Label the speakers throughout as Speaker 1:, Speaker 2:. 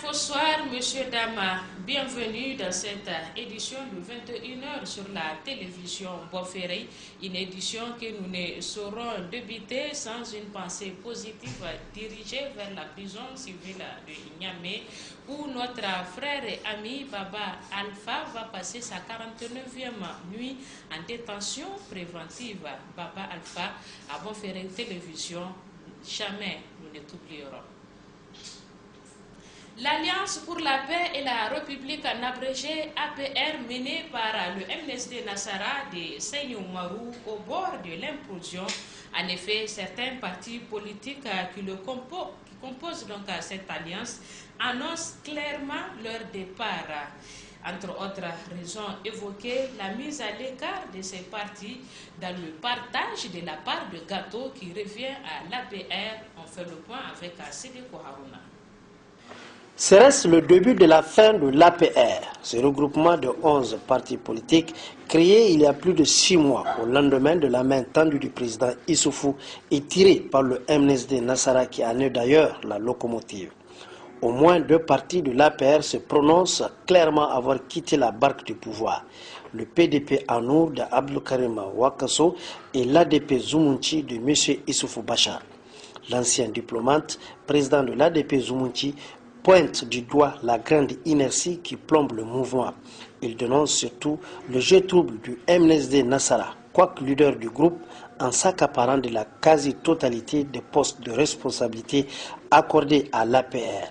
Speaker 1: Bonsoir, monsieur, dames. Bienvenue dans cette édition de 21h sur la télévision Boferré. Une édition que nous ne saurons débiter sans une pensée positive dirigée vers la prison civile de Niamey, où notre frère et ami Baba Alpha va passer sa 49e nuit en détention préventive. Baba Alpha, à Boferré Télévision, jamais nous ne t'oublierons. L'Alliance pour la paix et la République en abrégé APR menée par le MNSD Nassara de Seyni Oumarou au bord de l'implosion. En effet, certains partis politiques qui composent donc cette alliance annoncent clairement leur départ. Entre autres raisons évoquées, la mise à l'écart de ces partis dans le partage de la part de gâteau qui revient à l'APR. On fait le point avec Sédeko Harouna.
Speaker 2: Serait-ce le début de la fin de l'APR, ce regroupement de 11 partis politiques créé il y a plus de 6 mois au lendemain de la main tendue du président Issoufou et tiré par le MNSD Nassara qui en est d'ailleurs la locomotive. Au moins 2 partis de l'APR se prononcent clairement avoir quitté la barque du pouvoir. Le PDP Anour de Abdelkarim Wakasso et l'ADP Zumunchi de M. Issoufou Bachar. L'ancien diplomate, président de l'ADP Zumunchi, pointe du doigt la grande inertie qui plombe le mouvement. Il dénonce surtout le jeu trouble du MNSD Nassara, quoique leader du groupe, en s'accaparant de la quasi-totalité des postes de responsabilité accordés à l'APR.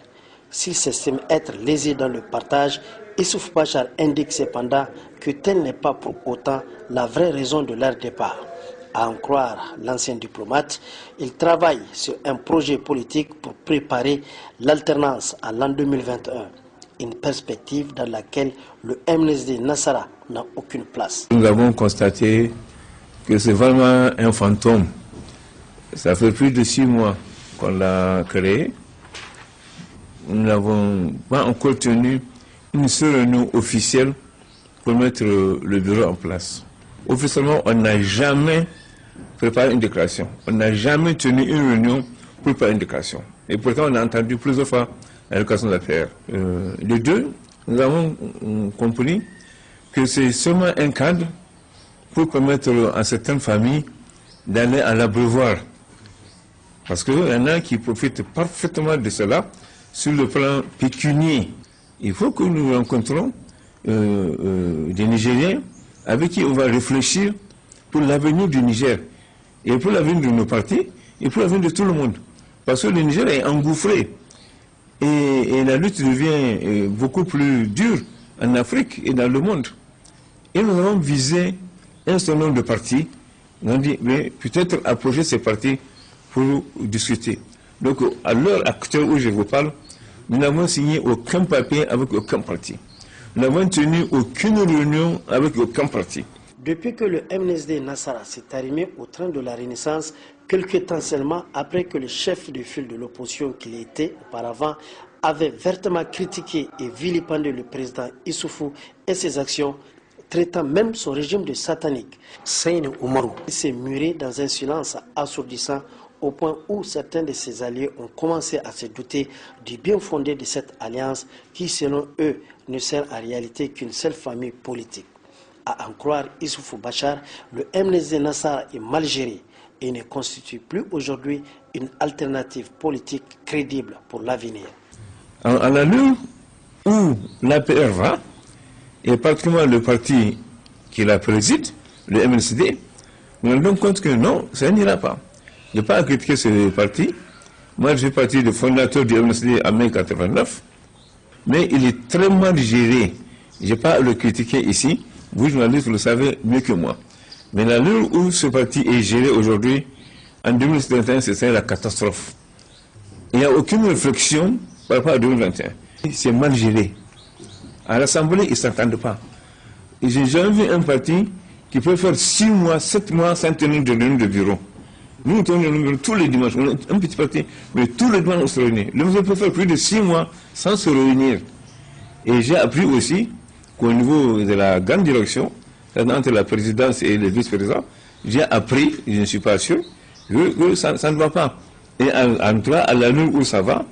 Speaker 2: S'il s'estime être lésé dans le partage, Issoufou Bachar indique cependant que telle n'est pas pour autant la vraie raison de leur départ. À en croire l'ancien diplomate, il travaille sur un projet politique pour préparer l'alternance à l'an 2021, une perspective dans laquelle le MNSD Nassara n'a aucune place.
Speaker 3: Nous avons constaté que c'est vraiment un fantôme. Ça fait plus de 6 mois qu'on l'a créé. Nous n'avons pas encore tenu une seule réunion officielle pour mettre le bureau en place. Officiellement, on n'a jamais préparé une déclaration. On n'a jamais tenu une réunion pour préparer une déclaration. Et pourtant, on a entendu plusieurs fois la déclaration de l'APR. Les deux, nous avons compris que c'est seulement un cadre pour permettre à certaines familles d'aller à l'abreuvoir. Parce qu'il y en a qui profitent parfaitement de cela sur le plan pécunier. Il faut que nous rencontrons des Nigériens avec qui on va réfléchir pour l'avenir du Niger, et pour l'avenir de nos partis, et pour l'avenir de tout le monde. Parce que le Niger est engouffré, et la lutte devient beaucoup plus dure en Afrique et dans le monde. Et nous avons visé un certain nombre de partis, nous avons dit, mais peut-être approcher ces partis pour discuter. Donc, à l'heure actuelle où je vous parle, nous n'avons signé aucun papier avec aucun parti. Nous n'avons tenu aucune réunion avec aucun parti.
Speaker 2: Depuis que le MNSD Nassara s'est arrimé au train de la Renaissance, quelques temps seulement après que le chef de file de l'opposition qu'il était auparavant avait vertement critiqué et vilipendé le président Issoufou et ses actions, traitant même son régime de satanique, Seyni Oumarou s'est muré dans un silence assourdissant au point où certains de ses alliés ont commencé à se douter du bien fondé de cette alliance qui, selon eux, ne sert en réalité qu'une seule famille politique. À en croire Issoufou Bachar, le MNSD Nassara est mal géré et ne constitue plus aujourd'hui une alternative politique crédible pour l'avenir.
Speaker 3: À l'allure où l'APR va, et particulièrement le parti qui la préside, le MNSD, nous nous rendons compte que non, ça n'ira pas. Je n'ai pas à critiquer ce parti. Moi, je fais partie des fondateurs du MNSD en mai 1989, mais il est très mal géré. Je n'ai pas à le critiquer ici. Vous, journalistes, vous le savez mieux que moi. Mais l'allure où ce parti est géré aujourd'hui, en 2021, c'est la catastrophe. Il n'y a aucune réflexion par rapport à 2021. C'est mal géré. À l'Assemblée, ils ne s'entendent pas. Et j'ai jamais vu un parti qui peut faire 6 mois, 7 mois sans tenir de réunion de bureau. Nous tenons tous les dimanches. On est un petit parti, mais tous les dimanches on se réunit. Le président peut faire plus de 6 mois sans se réunir. Et j'ai appris aussi qu'au niveau de la grande direction, entre la présidence et le vice-président, j'ai appris, je ne suis pas sûr, que ça ne va pas. Et en tout cas, à l'allure où ça va,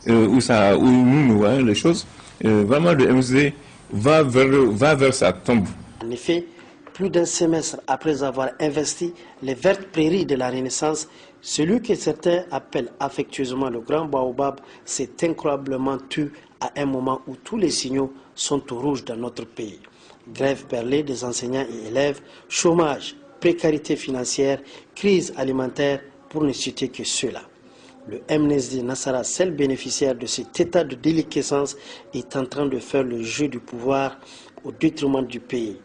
Speaker 3: où nous voyons les choses, vraiment le MSD va vers sa tombe.
Speaker 2: En effet, plus d'un semestre après avoir investi les vertes prairies de la Renaissance, celui que certains appellent affectueusement le grand baobab s'est incroyablement tu à un moment où tous les signaux sont au rouge dans notre pays. Grève perlée des enseignants et élèves, chômage, précarité financière, crise alimentaire, pour ne citer que cela. Le MNSD Nassara, seul bénéficiaire de cet état de déliquescence, est en train de faire le jeu du pouvoir au détriment du pays.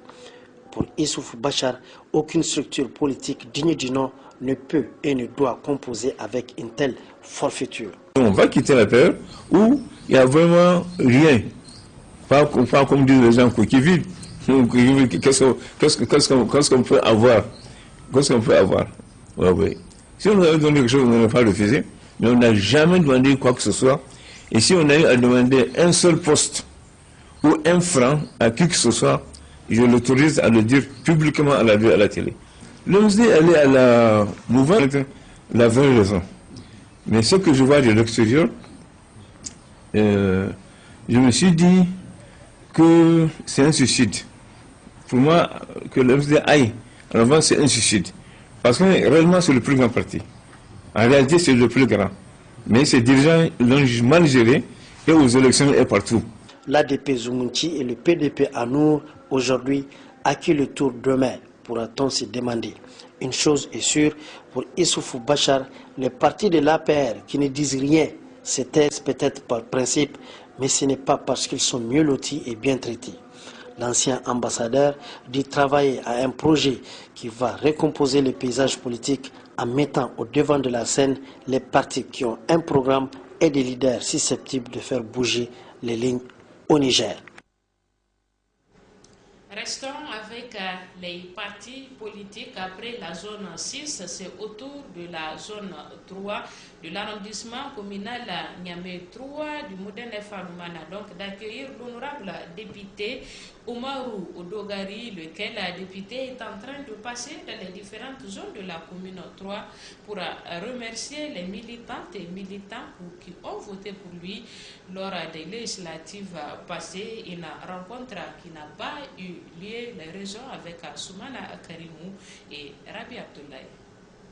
Speaker 2: Pour Issoufou Bachar, aucune structure politique digne du nom ne peut et ne doit composer avec une telle forfaiture.
Speaker 3: On va quitter la période où il n'y a vraiment rien. Pas comme disent les gens, qui vivent. Qu'est-ce qu'on peut avoir? Qu'est-ce qu'on peut avoir? Ouais, ouais. Si on avait donné quelque chose, on n'aurait pas refusé. Mais on n'a jamais demandé quoi que ce soit. Et si on a eu à demander un seul poste ou un franc à qui que ce soit, je l'autorise à le dire publiquement à la télé. L'OMSD, elle est à la mouvance, la vraie raison. Mais ce que je vois de l'extérieur, je me suis dit que c'est un suicide. Pour moi, que l'OMSD aille en avant, c'est un suicide. Parce que réellement, c'est le plus grand parti. En réalité, c'est le plus grand. Mais ces dirigeants l'ont mal géré et aux élections et partout.
Speaker 2: L'ADP Zumunchi et le PDP Anour, aujourd'hui, à qui le tour demain, pourra-t-on se demander? Une chose est sûre, pour Issoufou Bachar, les partis de l'APR qui ne disent rien, c'est peut-être par principe, mais ce n'est pas parce qu'ils sont mieux lotis et bien traités. L'ancien ambassadeur dit travailler à un projet qui va recomposer le paysage politique en mettant au devant de la scène les partis qui ont un programme et des leaders susceptibles de faire bouger les lignes au Niger.
Speaker 1: Restons avec les partis politiques. Après la zone 6, c'est autour de la zone 3 de l'arrondissement communal Niamey 3 du modèle Fanoumana, donc d'accueillir l'honorable député Oumarou Odogari, lequel député est en train de passer dans les différentes zones de la commune 3 pour remercier les militantes et militants qui ont voté pour lui lors des législatives passées. Une rencontre qui n'a pas eu lieu, les raisons avec Soumana Karimou et Rabi Abdoulaye.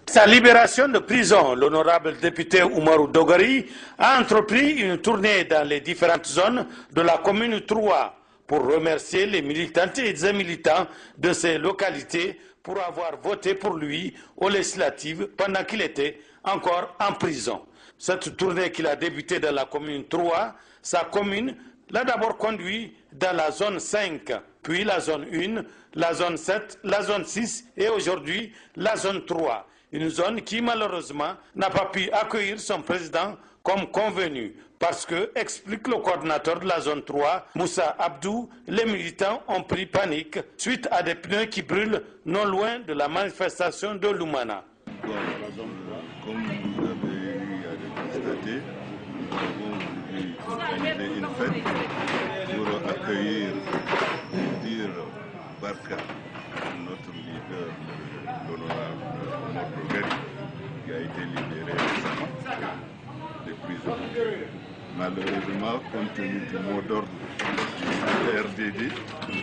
Speaker 4: Sa libération de prison, l'honorable député Oumarou Dogari a entrepris une tournée dans les différentes zones de la commune 3 pour remercier les militantes et les militants de ces localités pour avoir voté pour lui aux législatives pendant qu'il était encore en prison. Cette tournée qu'il a débutée dans la commune 3, sa commune l'a d'abord conduit dans la zone 5, puis la zone 1, la zone 7, la zone 6 et aujourd'hui la zone 3. Une zone qui malheureusement n'a pas pu accueillir son président comme convenu. Parce que, explique le coordinateur de la zone 3, Moussa Abdou, les militants ont pris panique suite à des pneus qui brûlent non loin de la manifestation de Lumana.
Speaker 5: Comme vous avez eu à le constater, nous avons voulu organiser une fête pour accueillir et dire Barka, notre leader, l'honorable Omar Dogari, qui a été libéré récemment de prison. Malheureusement, compte tenu du mot d'ordre du RDD, ou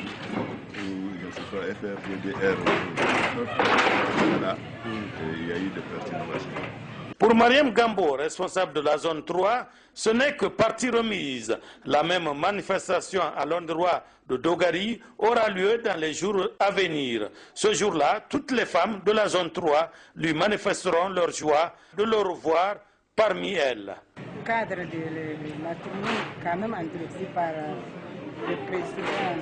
Speaker 5: je ne sais pas, FRDDR, voilà, il y a eu des perturbations.
Speaker 4: Pour Mariam Gambo, responsable de la zone 3, ce n'est que partie remise. La même manifestation à l'endroit de Dogari aura lieu dans les jours à venir. Ce jour-là, toutes les femmes de la zone 3 lui manifesteront leur joie de le revoir parmi elles.
Speaker 6: Cadre de la tournée quand même entrepris par le président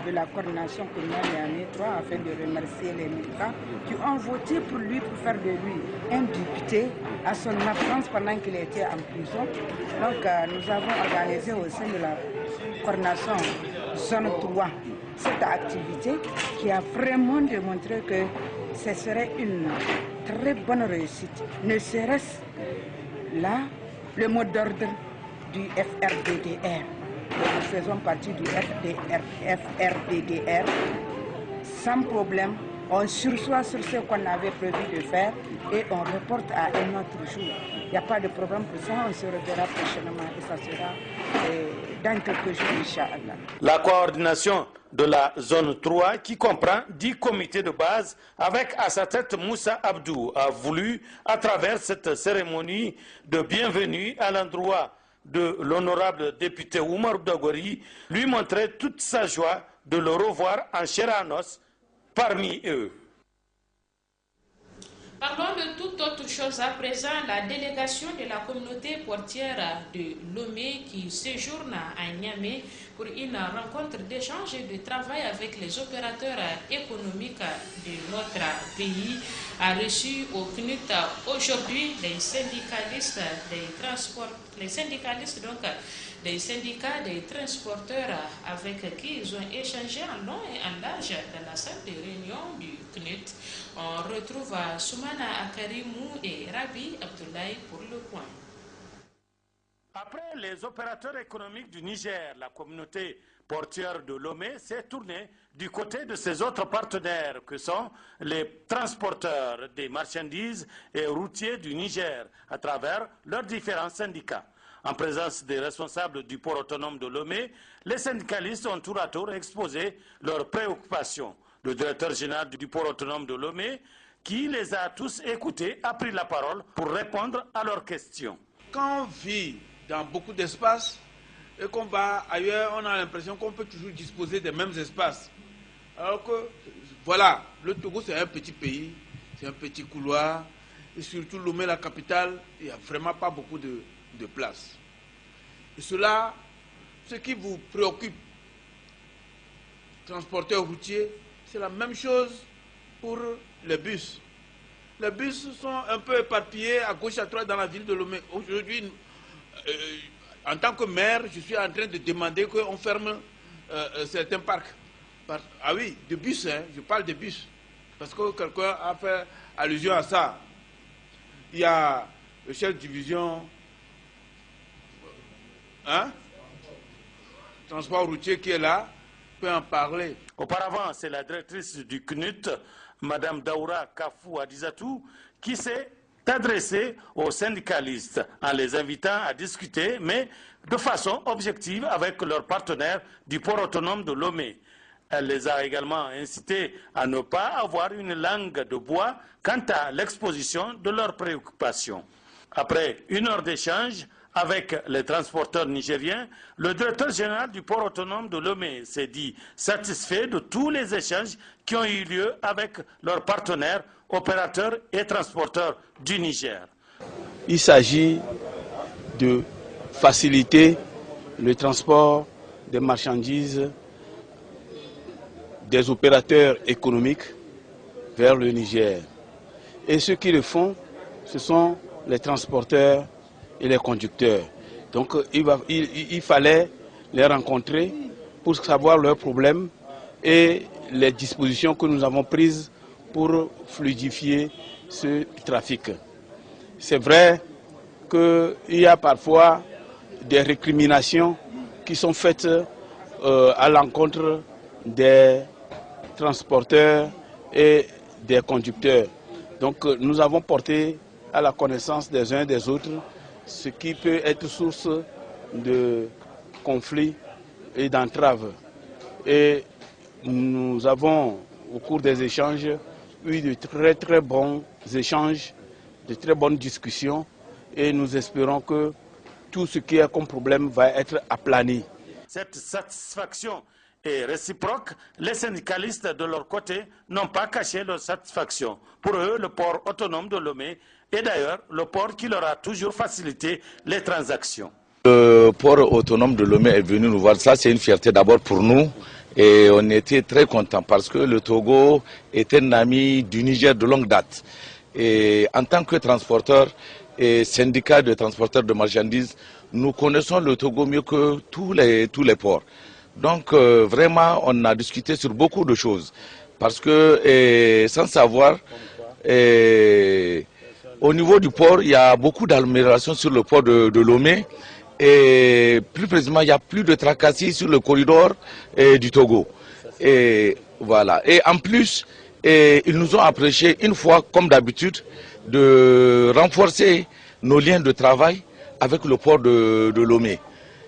Speaker 6: de la coordination communale Niamey 3 afin de remercier les militants qui ont voté pour lui pour faire de lui un député à son absence pendant qu'il était en prison. Donc nous avons organisé au sein de la coordination zone 3 cette activité qui a vraiment démontré que ce serait une très bonne réussite. Ne serait-ce là le mot d'ordre du FRDDR. Nous faisons partie du FRDDR sans problème. on sursoit sur ce qu'on avait prévu de faire et on reporte à un autre jour. Il n'y a pas de problème pour ça, on se reverra prochainement et ça sera dans quelques jours, Inch'Allah.
Speaker 4: La coordination de la zone 3, qui comprend 10 comités de base, avec à sa tête Moussa Abdou, a voulu, à travers cette cérémonie de bienvenue à l'endroit de l'honorable député Oumar Dogori, lui montrer toute sa joie de le revoir en chair et en os parmi eux.
Speaker 1: Parlons de toute autre chose à présent. La délégation de la communauté portière de Lomé qui séjourne à Niamey pour une rencontre d'échange et de travail avec les opérateurs économiques de notre pays a reçu au CNUT aujourd'hui les syndicalistes des syndicats des transporteurs avec qui ils ont échangé en long et en large dans la salle de réunion du CNUT. On retrouve Soumana Akarimou et Rabi Abdoulaye pour le point.
Speaker 4: Après les opérateurs économiques du Niger, la communauté portière de Lomé s'est tournée du côté de ses autres partenaires que sont les transporteurs des marchandises et routiers du Niger à travers leurs différents syndicats. En présence des responsables du port autonome de Lomé, les syndicalistes ont tour à tour exposé leurs préoccupations. Le directeur général du port autonome de Lomé, qui les a tous écoutés, a pris la parole pour répondre à leurs questions.
Speaker 7: Quand on vit dans beaucoup d'espaces et qu'on va ailleurs, on a l'impression qu'on peut toujours disposer des mêmes espaces. Alors que, voilà, le Togo c'est un petit pays, c'est un petit couloir, et surtout Lomé, la capitale, il n'y a vraiment pas beaucoup de place. Et cela, ce qui vous préoccupe, transporteurs routiers, c'est la même chose pour les bus. Les bus sont un peu éparpillés à gauche à droite dans la ville de Lomé. Aujourd'hui, en tant que maire, je suis en train de demander qu'on ferme certains parcs. Ah oui, de bus, hein, je parle de bus. Parce que quelqu'un a fait allusion à ça. Il y a le chef de division transport routier qui est là, peut en parler.
Speaker 4: Auparavant, c'est la directrice du CNUT, Mme Daoura Kafou Adizatou, qui s'est adressée aux syndicalistes en les invitant à discuter, mais de façon objective avec leurs partenaires du port autonome de Lomé. Elle les a également incités à ne pas avoir une langue de bois quant à l'exposition de leurs préoccupations. Après une heure d'échange avec les transporteurs nigériens, le directeur général du port autonome de Lomé s'est dit satisfait de tous les échanges qui ont eu lieu avec leurs partenaires, opérateurs et transporteurs du Niger.
Speaker 7: Il s'agit de faciliter le transport des marchandises des opérateurs économiques vers le Niger. Et ceux qui le font, ce sont les transporteurs et les conducteurs. Donc il fallait les rencontrer pour savoir leurs problèmes et les dispositions que nous avons prises pour fluidifier ce trafic. C'est vrai qu'il y a parfois des récriminations qui sont faites à l'encontre des transporteurs et des conducteurs. Donc nous avons porté à la connaissance des uns et des autres ce qui peut être source de conflits et d'entraves. Et nous avons, au cours des échanges, eu de très bons échanges, de très bonnes discussions, et nous espérons que tout ce qui est comme problème va être aplani.
Speaker 4: Cette satisfaction est réciproque. Les syndicalistes, de leur côté, n'ont pas caché leur satisfaction. Pour eux, le port autonome de Lomé est d'ailleurs le port qui leur a toujours facilité les transactions.
Speaker 8: Le port autonome de Lomé est venu nous voir. Ça, c'est une fierté d'abord pour nous. Et on était très contents parce que le Togo est un ami du Niger de longue date. Et en tant que transporteur et syndicat de transporteurs de marchandises, nous connaissons le Togo mieux que tous les ports. Donc vraiment, on a discuté sur beaucoup de choses. Parce que, sans savoir, au niveau du port, il y a beaucoup d'améliorations sur le port de Lomé. Et plus précisément, il n'y a plus de tracasseries sur le corridor du Togo. Et voilà. Et en plus, Et ils nous ont apprécié une fois, comme d'habitude, de renforcer nos liens de travail avec le port de Lomé.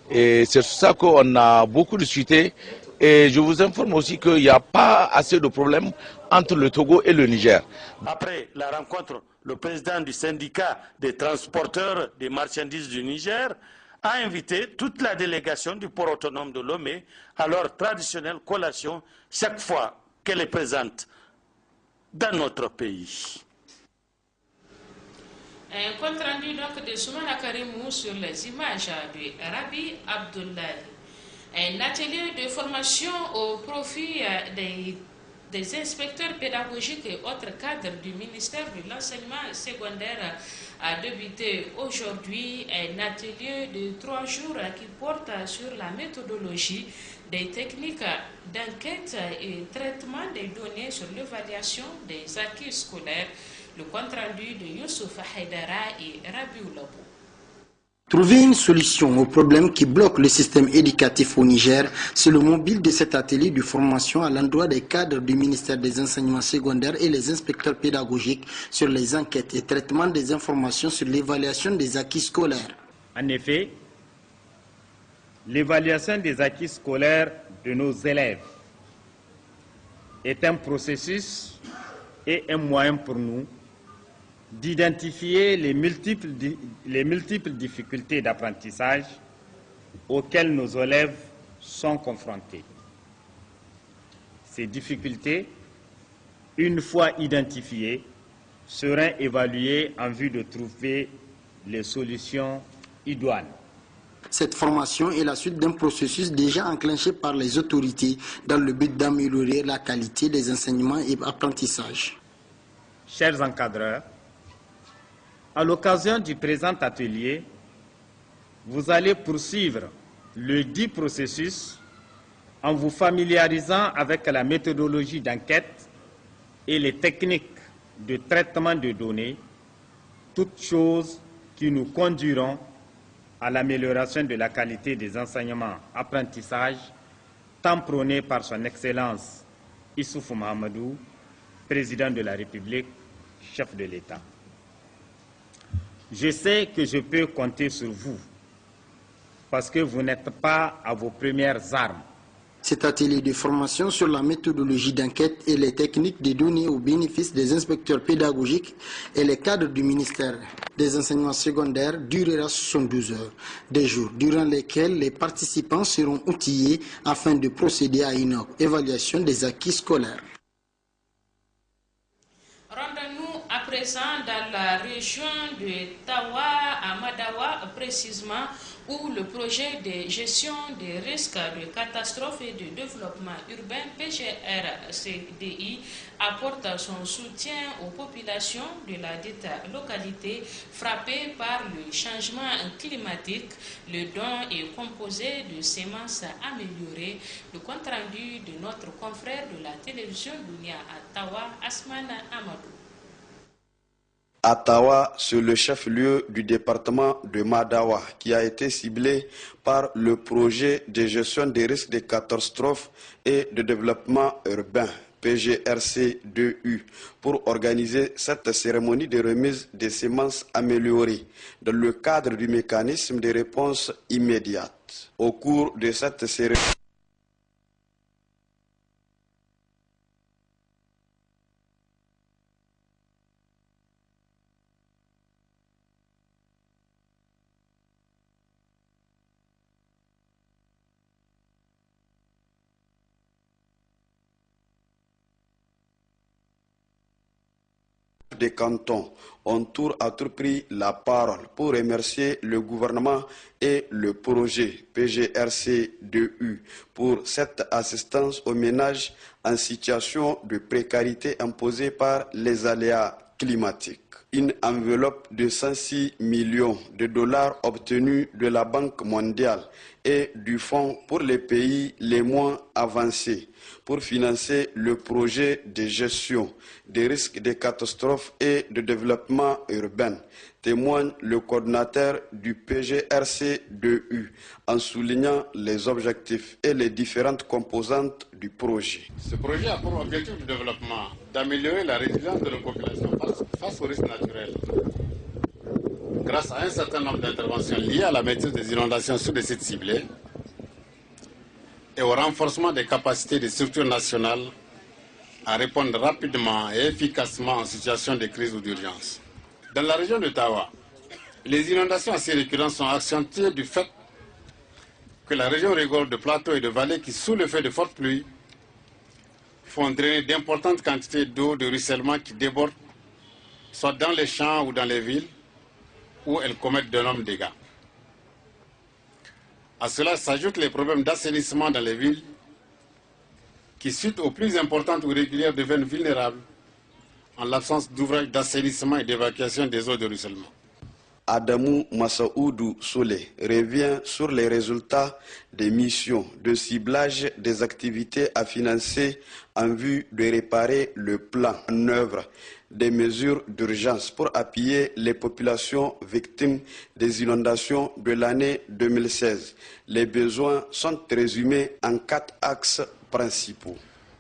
Speaker 8: Et c'est sur ça qu'on a beaucoup discuté. Et je vous informe aussi qu'il n'y a pas assez de problèmes entre le Togo et le Niger.
Speaker 4: Après la rencontre, le président du syndicat des transporteurs des marchandises du Niger a invité toute la délégation du port autonome de Lomé à leur traditionnelle collation chaque fois qu'elle est présente dans notre pays.
Speaker 1: Un compte rendu donc de Soumana Karimou sur les images de Rabi Abdoulaye. Un atelier de formation au profit des inspecteurs pédagogiques et autres cadres du ministère de l'enseignement secondaire a débuté aujourd'hui. Un atelier de 3 jours qui porte sur la méthodologie des techniques d'enquête et traitement des données sur l'évaluation des acquis scolaires. Le compte rendu de Youssouf Haïdara et Rabiou Labo.
Speaker 2: Trouver une solution aux problèmes qui bloquent le système éducatif au Niger, c'est le mobile de cet atelier de formation à l'endroit des cadres du ministère des enseignements secondaires et les inspecteurs pédagogiques sur les enquêtes et traitement des informations sur l'évaluation des acquis scolaires.
Speaker 9: En effet, l'évaluation des acquis scolaires de nos élèves est un processus et un moyen pour nous d'identifier les multiples difficultés d'apprentissage auxquelles nos élèves sont confrontés. Ces difficultés, une fois identifiées, seront évaluées en vue de trouver les solutions idoines.
Speaker 2: Cette formation est la suite d'un processus déjà enclenché par les autorités dans le but d'améliorer la qualité des enseignements et apprentissages.
Speaker 9: Chers encadreurs, à l'occasion du présent atelier, vous allez poursuivre le dit processus en vous familiarisant avec la méthodologie d'enquête et les techniques de traitement de données, toutes choses qui nous conduiront à l'amélioration de la qualité des enseignements-apprentissages, tant prônés par son Excellence Issoufou Mahamadou, Président de la République, chef de l'État. Je sais que je peux compter sur vous, parce que vous n'êtes pas à vos premières armes.
Speaker 2: Cet atelier de formation sur la méthodologie d'enquête et les techniques de données au bénéfice des inspecteurs pédagogiques et les cadres du ministère des enseignements secondaires durera 72 heures, des jours durant lesquels les participants seront outillés afin de procéder à une évaluation des acquis scolaires.
Speaker 1: Rendons-nous à présent dans la région de Tawa, à Madawa précisément, où le projet de gestion des risques de catastrophes et de développement urbain PGRCDI apporte son soutien aux populations de la dite localité frappées par le changement climatique. Le don est composé de semences améliorées. Le compte rendu de notre confrère de la télévision Dunia à Tawa, Asmana Amadou.
Speaker 10: À Tawa, c'est le chef-lieu du département de Madawa qui a été ciblé par le projet de gestion des risques de catastrophes et de développement urbain, PGRC2U, pour organiser cette cérémonie de remise des semences améliorées dans le cadre du mécanisme de réponse immédiate. Au cours de cette cérémonie, des cantons ont tour à tour pris la parole pour remercier le gouvernement et le projet PGRC2U pour cette assistance aux ménages en situation de précarité imposée par les aléas climatique. Une enveloppe de 106 millions de dollars obtenue de la Banque mondiale et du Fonds pour les pays les moins avancés pour financer le projet de gestion des risques de catastrophes et de développement urbain, témoigne le coordinateur du PGRC2U en soulignant les objectifs et les différentes composantes du projet.
Speaker 11: Ce projet a pour objectif de développement d'améliorer la résilience de nos populations face aux risques naturels grâce à un certain nombre d'interventions liées à la maîtrise des inondations sur des sites ciblés et au renforcement des capacités des structures nationales à répondre rapidement et efficacement en situation de crise ou d'urgence. Dans la région de Tawa, les inondations assez récurrentes sont accentuées du fait que la région regorge de plateaux et de vallées qui, sous l'effet de fortes pluies, font drainer d'importantes quantités d'eau de ruissellement qui débordent soit dans les champs ou dans les villes où elles commettent d'énormes dégâts. À cela s'ajoutent les problèmes d'assainissement dans les villes qui, suite aux pluies importantes ou régulières, deviennent vulnérables en l'absence d'ouvrages d'assainissement et d'évacuation des eaux de ruissellement.
Speaker 10: Adamou Massaoudou Solé revient sur les résultats des missions de ciblage des activités à financer en vue de réparer le plan en œuvre des mesures d'urgence pour appuyer les populations victimes des inondations de l'année 2016. Les besoins sont résumés en 4 axes principaux.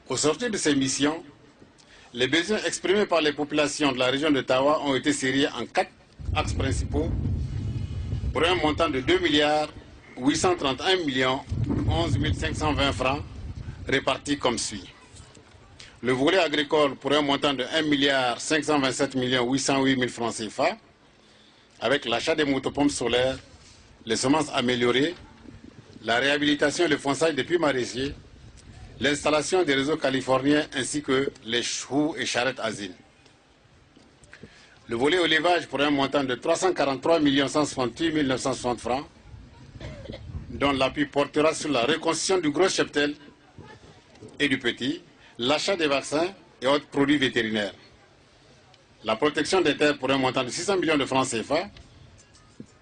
Speaker 11: Au sortir de ces missions, les besoins exprimés par les populations de la région de Tawa ont été sériés en 4 axes principaux pour un montant de 2 831 11 520 francs répartis comme suit. Le volet agricole pour un montant de 1 527 808 000 francs CFA avec l'achat des motopompes solaires, les semences améliorées, la réhabilitation et le fonçage des puits maraîchers, l'installation des réseaux californiens ainsi que les choux et charrettes asines. Le volet élevage pour un montant de 343 168 960 francs, dont l'appui portera sur la reconstruction du gros cheptel et du petit, l'achat des vaccins et autres produits vétérinaires. La protection des terres pour un montant de 600 millions de francs CFA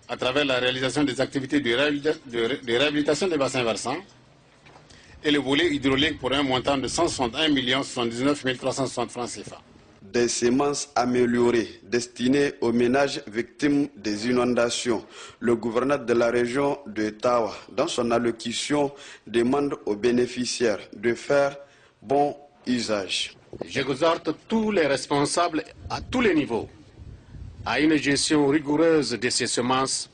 Speaker 11: à travers la réalisation des activités de réhabilitation des bassins versants et le volet hydraulique pour un montant de 161 79 360 francs CFA.
Speaker 10: Des semences améliorées destinées aux ménages victimes des inondations. Le gouverneur de la région de Tawa, dans son allocution, demande aux bénéficiaires de faire bon usage.
Speaker 12: J'exhorte tous les responsables à tous les niveaux à une gestion rigoureuse de ces semences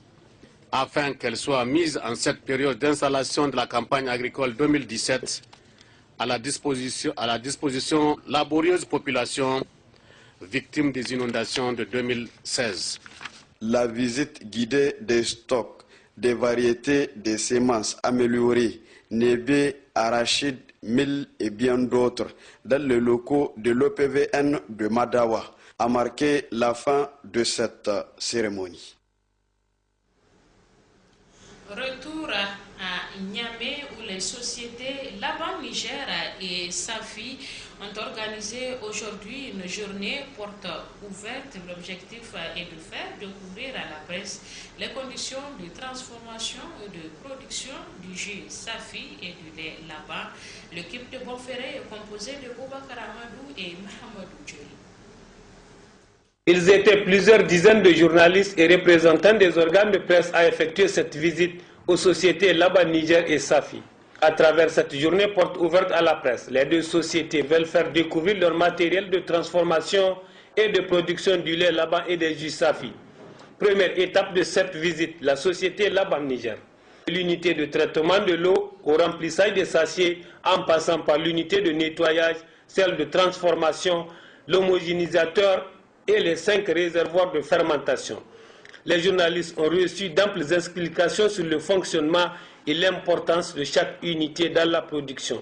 Speaker 12: afin qu'elles soient mises en cette période d'installation de la campagne agricole 2017 à la disposition laborieuse population victime des inondations de 2016.
Speaker 10: La visite guidée des stocks, des variétés de semences améliorées, Nébé, Arachide, Mil et bien d'autres dans les locaux de l'OPVN de Madawa a marqué la fin de cette cérémonie.
Speaker 1: Retour à Niamey où les sociétés Laban Niger et Safi ont organisé aujourd'hui une journée porte ouverte. L'objectif est de faire découvrir à la presse les conditions de transformation et de production du jus Safi et du lait Laban. L'équipe de Bonferré est composée de Boubacar Amadou et Mohamedou Djouli.
Speaker 13: Ils étaient plusieurs dizaines de journalistes et représentants des organes de presse à effectuer cette visite aux sociétés Laban Niger et Safi. À travers cette journée porte ouverte à la presse, les deux sociétés veulent faire découvrir leur matériel de transformation et de production du lait Laban et des jus Safi. Première étape de cette visite, la société Laban Niger. L'unité de traitement de l'eau au remplissage des sachets en passant par l'unité de nettoyage, celle de transformation, l'homogénisateur et les 5 réservoirs de fermentation. Les journalistes ont reçu d'amples explications sur le fonctionnement et l'importance de chaque unité dans la production.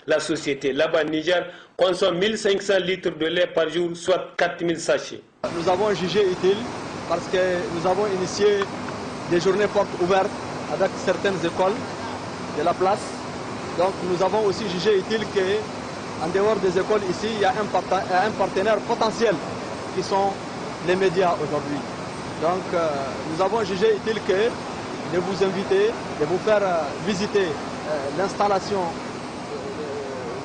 Speaker 13: La société Laban Niger consomme 1500 litres de lait par jour, soit 4000 sachets.
Speaker 14: Nous avons jugé utile parce que nous avons initié des journées portes ouvertes avec certaines écoles de la place. Donc nous avons aussi jugé utile qu'en dehors des écoles ici, il y a un partenaire potentiel qui sont les médias aujourd'hui. Donc nous avons jugé utile de vous inviter, de vous faire visiter l'installation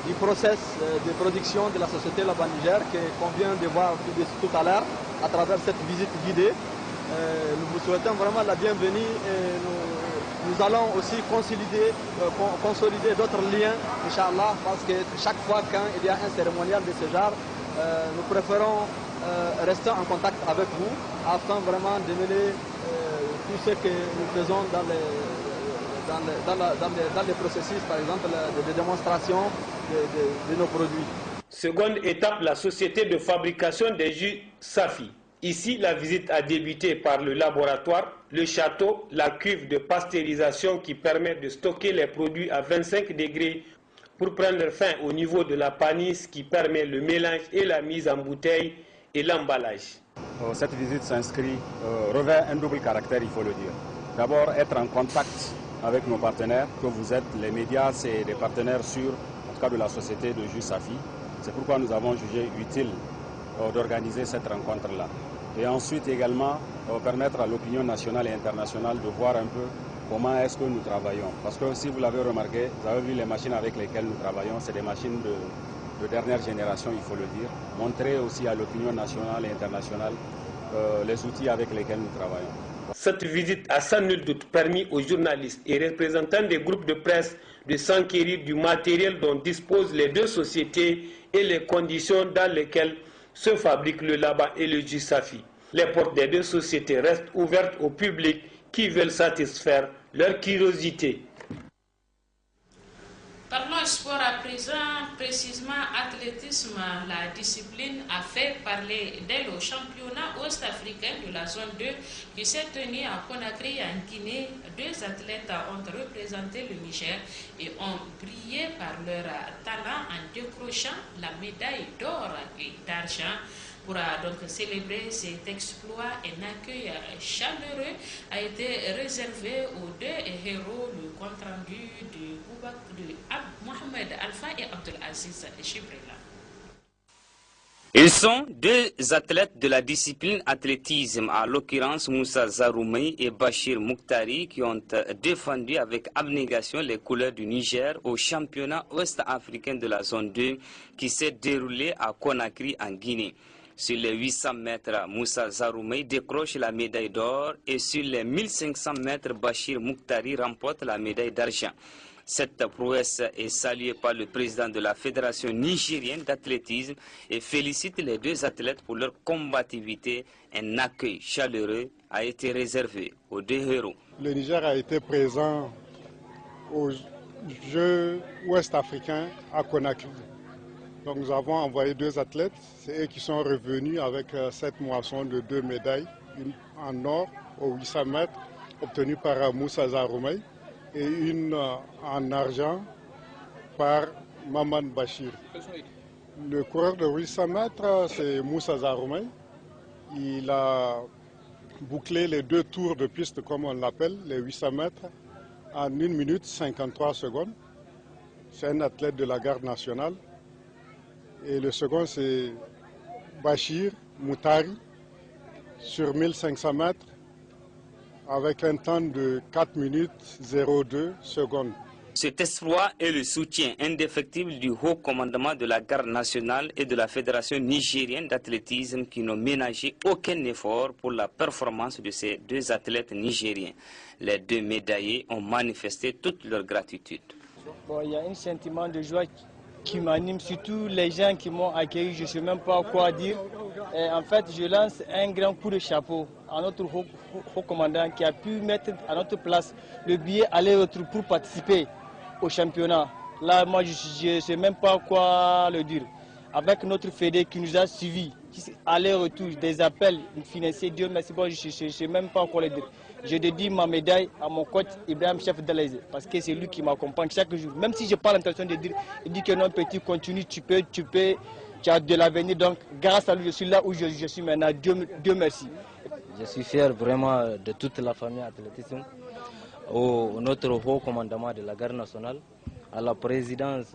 Speaker 14: du process de production de la société Laba Niger qu'on vient de voir tout à l'heure à travers cette visite guidée. Nous vous souhaitons vraiment la bienvenue et nous allons aussi consolider d'autres liens, Inch'Allah, parce que chaque fois qu'il y a un cérémonial de ce genre, nous préférons rester en contact avec vous afin vraiment de mener tout ce que nous faisons dans les processus, par exemple, de démonstration de nos produits.
Speaker 13: Seconde étape, la société de fabrication des jus Safi. Ici, la visite a débuté par le laboratoire, le château, la cuve de pasteurisation qui permet de stocker les produits à 25 degrés pour prendre fin au niveau de la panisse qui permet le mélange et la mise en bouteille et l'emballage.
Speaker 15: Cette visite s'inscrit, revêt un double caractère, il faut le dire. D'abord, être en contact avec nos partenaires, que vous êtes, les médias, c'est des partenaires sûrs, en tout cas de la société de jus Safi. C'est pourquoi nous avons jugé utile d'organiser cette rencontre-là. Et ensuite également permettre à l'opinion nationale et internationale de voir un peu comment est-ce que nous travaillons. Parce que si vous l'avez remarqué, vous avez vu les machines avec lesquelles nous travaillons, c'est des machines de dernière génération, il faut le dire. Montrer aussi à l'opinion nationale et internationale les outils avec lesquels nous travaillons.
Speaker 13: Cette visite a sans nul doute permis aux journalistes et représentants des groupes de presse de s'enquérir du matériel dont disposent les deux sociétés et les conditions dans lesquelles se fabriquent le Laba et le jus Safi. Les portes des deux sociétés restent ouvertes au public qui veulent satisfaire leur curiosité.
Speaker 1: Parlons sport à présent, précisément athlétisme. La discipline a fait parler d'elle au championnat ouest-africain de la zone 2 qui s'est tenu à Conakry en Guinée. Deux athlètes ont représenté le Niger et ont brillé par leur talent en décrochant la médaille d'or et d'argent. Pour donc célébrer cet exploit, un accueil chaleureux a été réservé aux deux héros. Le compte-rendu de Mohamed Alpha et Abdelaziz Chibrela.
Speaker 16: Ils sont deux athlètes de la discipline athlétisme, à l'occurrence Moussa Zaroumei et Bachir Mouktari, qui ont défendu avec abnégation les couleurs du Niger au championnat ouest-africain de la zone 2 qui s'est déroulé à Conakry en Guinée. Sur les 800 mètres, Moussa Zaroumei décroche la médaille d'or et sur les 1500 mètres, Bachir Mouktari remporte la médaille d'argent. Cette prouesse est saluée par le président de la Fédération nigérienne d'athlétisme et félicite les deux athlètes pour leur combativité. Un accueil chaleureux a été réservé aux deux héros.
Speaker 17: Le Niger a été présent aux Jeux ouest-africains à Conakry. Donc nous avons envoyé deux athlètes, c'est eux qui sont revenus avec cette moisson de 2 médailles, une en or aux 800 mètres obtenue par Moussa Zaroumei et une en argent par Maman Bachir. Le coureur de 800 mètres, c'est Moussa Zaroumei. Il a bouclé les 2 tours de piste, comme on l'appelle, les 800 mètres, en 1 minute 53 secondes. C'est un athlète de la garde nationale. Et le second, c'est Bachir Moutari, sur 1500 mètres, avec un temps de 4 minutes 02 secondes.
Speaker 16: Cet exploit est le soutien indéfectible du haut commandement de la garde nationale et de la Fédération nigérienne d'athlétisme qui n'ont ménagé aucun effort pour la performance de ces deux athlètes nigériens. Les deux médaillés ont manifesté toute leur gratitude.
Speaker 18: Bon, il y a un sentiment de joie qui m'anime, surtout les gens qui m'ont accueilli, je ne sais même pas quoi dire. Et en fait, je lance un grand coup de chapeau à notre haut commandant qui a pu mettre à notre place le billet aller-retour pour participer au championnat. Là, moi, je ne sais même pas quoi le dire. Avec notre fédé qui nous a suivis, aller-retour, des appels financiers, Dieu merci, bon, je ne sais même pas quoi le dire. Je dédie ma médaille à mon coach Ibrahim Chef Delaise parce que c'est lui qui m'accompagne chaque jour. Même si je n'ai pas l'intention de dire, il dit que non petit, continue, tu as de l'avenir. Donc grâce à lui, je suis là où je suis maintenant. Dieu merci.
Speaker 19: Je suis fier vraiment de toute la famille athlétisme, au notre haut commandement de la garde nationale, à la présidence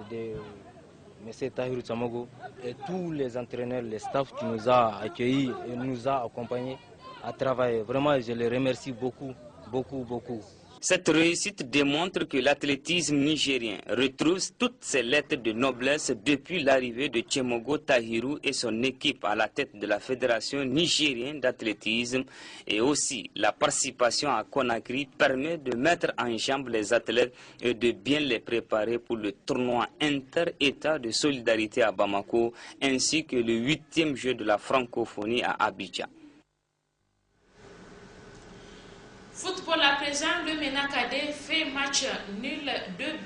Speaker 19: M. Tahirou Tsamogo, et tous les entraîneurs, les staffs qui nous a accueillis et nous a accompagnés à travailler. Vraiment, je les remercie beaucoup, beaucoup, beaucoup.
Speaker 16: Cette réussite démontre que l'athlétisme nigérien retrouve toutes ses lettres de noblesse depuis l'arrivée de Tsemogo Tahirou et son équipe à la tête de la Fédération nigérienne d'athlétisme. Et aussi, la participation à Conakry permet de mettre en jambe les athlètes et de bien les préparer pour le tournoi inter-État de solidarité à Bamako, ainsi que le 8e jeu de la francophonie à Abidjan.
Speaker 1: Football à présent, le MENA Cadet fait match nul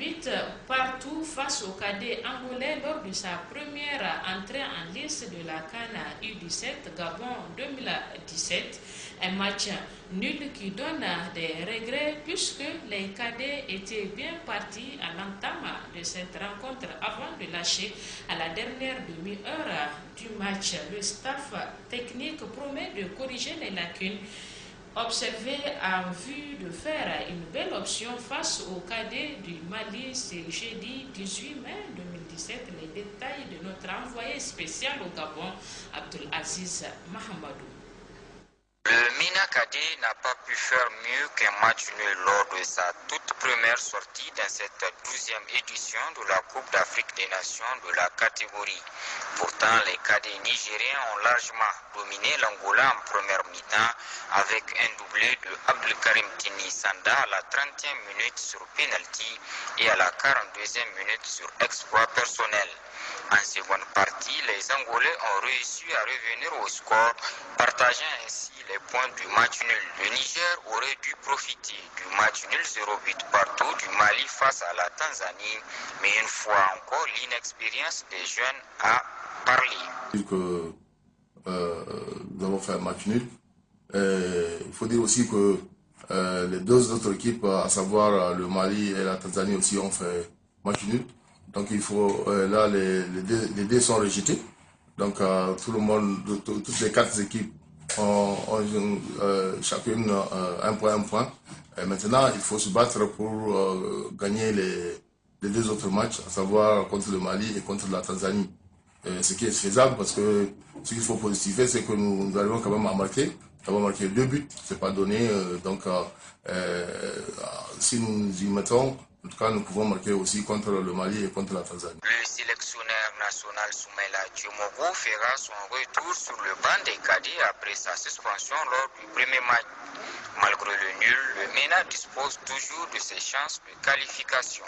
Speaker 1: 2-8 partout face au Cadet angolais lors de sa première entrée en liste de la CAN U17 Gabon 2017. Un match nul qui donne des regrets puisque les cadets étaient bien partis à l'entame de cette rencontre avant de lâcher à la dernière demi-heure du match. Le staff technique promet de corriger les lacunes observé en vue de faire une belle option face aux cadets du Mali. C'est jeudi 18 mai 2017. Les détails de notre envoyé spécial au Gabon, Abdul Aziz Mahamadou.
Speaker 20: Le MENA Cadet n'a pas pu faire mieux qu'un match nul lors de sa toute première sortie dans cette 12e édition de la Coupe d'Afrique des Nations de la catégorie. Pourtant, les cadets nigériens ont largement dominé l'Angola en première mi-temps avec un doublé de Abdelkarim Tini Sanda à la 30e minute sur penalty et à la 42e minute sur exploit personnel. En seconde partie, les Angolais ont réussi à revenir au score, partageant ainsi les points du match nul. Le Niger aurait dû profiter du match nul 0-8 partout du Mali face à la Tanzanie, mais une fois encore, l'inexpérience des jeunes a parlé.
Speaker 21: Nous avons fait un match nul. Il faut dire aussi que les deux autres équipes, à savoir le Mali et la Tanzanie aussi, ont fait match nul. Donc il faut, là, les dés sont rejetés. Donc tout le monde, toutes les 4 équipes ont chacune un point. Et maintenant, il faut se battre pour gagner les 2 autres matchs, à savoir contre le Mali et contre la Tanzanie. Ce qui est faisable, parce que ce qu'il faut positiver, c'est que nous arrivons quand même à marquer. Nous avons marqué 2 buts, c'est pas donné. Donc si nous y mettons, en tout cas, nous pouvons marquer aussi contre le Mali et contre la Tanzanie.
Speaker 20: Le sélectionneur national Soumaïla Tchemogo fera son retour sur le banc des cadets après sa suspension lors du premier match. Malgré le nul, le MENA dispose toujours de ses chances de qualification.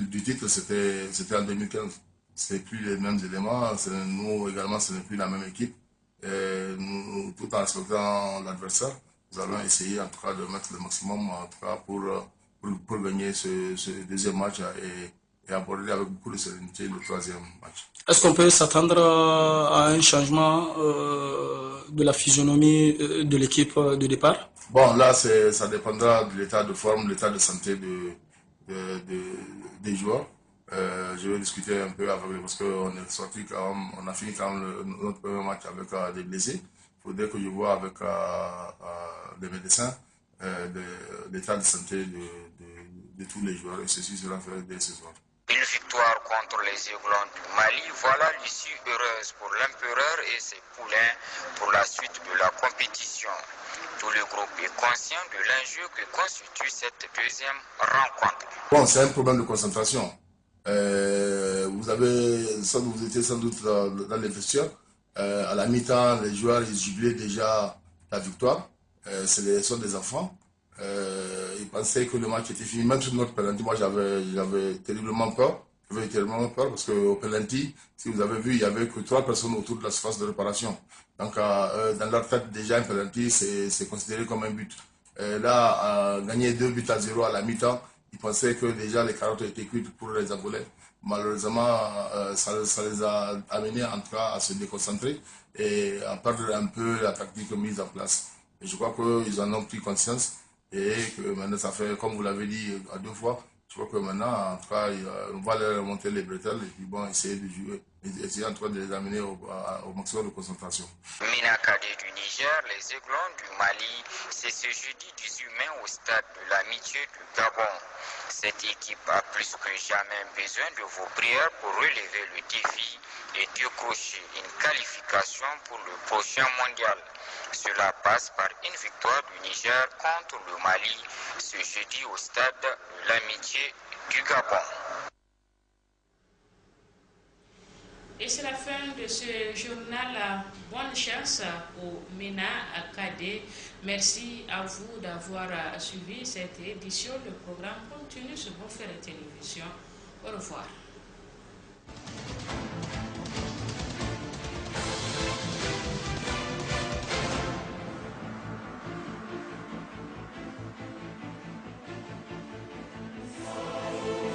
Speaker 21: Du titre, c'était en 2015. Ce n'est plus les mêmes éléments. Nous également, ce n'est plus la même équipe. Et nous, tout en respectant l'adversaire, nous allons essayer en tout cas de mettre le maximum en tout cas pour gagner ce deuxième match et aborder avec beaucoup de sérénité le 3e match.
Speaker 22: Est-ce qu'on peut s'attendre à un changement de la physionomie de l'équipe de départ?
Speaker 21: Bon, là, ça dépendra de l'état de forme, de l'état de santé des joueurs. Je vais discuter un peu avec eux parce qu'on est sorti on a fini quand même notre premier match avec des blessés. Il faudrait que je vois avec les médecins l'état de santé de tous les joueurs et ceci sera fait dès ce soir.
Speaker 20: Une victoire contre les Aiglons du Mali, voilà l'issue heureuse pour l'Empereur et ses poulains pour la suite de la compétition. Tout le groupe est conscient de l'enjeu que constitue cette 2e rencontre.
Speaker 21: Bon, c'est un problème de concentration. Vous étiez sans doute dans les vestiaires. À la mi-temps, les joueurs ils jublaient déjà la victoire. Ce sont des enfants. Ils pensaient que le match était fini. Même sur notre penalty, moi j'avais terriblement peur. J'avais terriblement peur parce qu'au penalty, si vous avez vu, il n'y avait que 3 personnes autour de la surface de réparation. Donc dans leur tête, déjà un penalty, c'est considéré comme un but. Là, gagner 2-0 à la mi-temps, ils pensaient que déjà les carottes étaient cuites pour les Angolais. Malheureusement, ça les a amenés en tout cas à se déconcentrer et à perdre un peu la tactique mise en place. Et je crois qu'ils en ont pris conscience et que maintenant ça fait, comme vous l'avez dit à 2 fois, je crois que maintenant, en tout cas, on va leur remonter les bretelles et puis bon, essayer de jouer essayer en tout cas de les amener au maximum de concentration.
Speaker 20: MENA Cadets du Niger, les Aiglons du Mali, c'est ce jeudi 18 mai au stade de l'Amitié du Gabon. Cette équipe a plus que jamais besoin de vos prières pour relever le défi et décrocher une qualification pour le prochain mondial. Cela passe par une victoire du Niger contre le Mali ce jeudi au stade de l'Amitié du Gabon.
Speaker 1: Et c'est la fin de ce journal. Bonne chance au MENA Cadets. Merci à vous d'avoir suivi cette édition. Le programme continue sur vos télévision. Au revoir.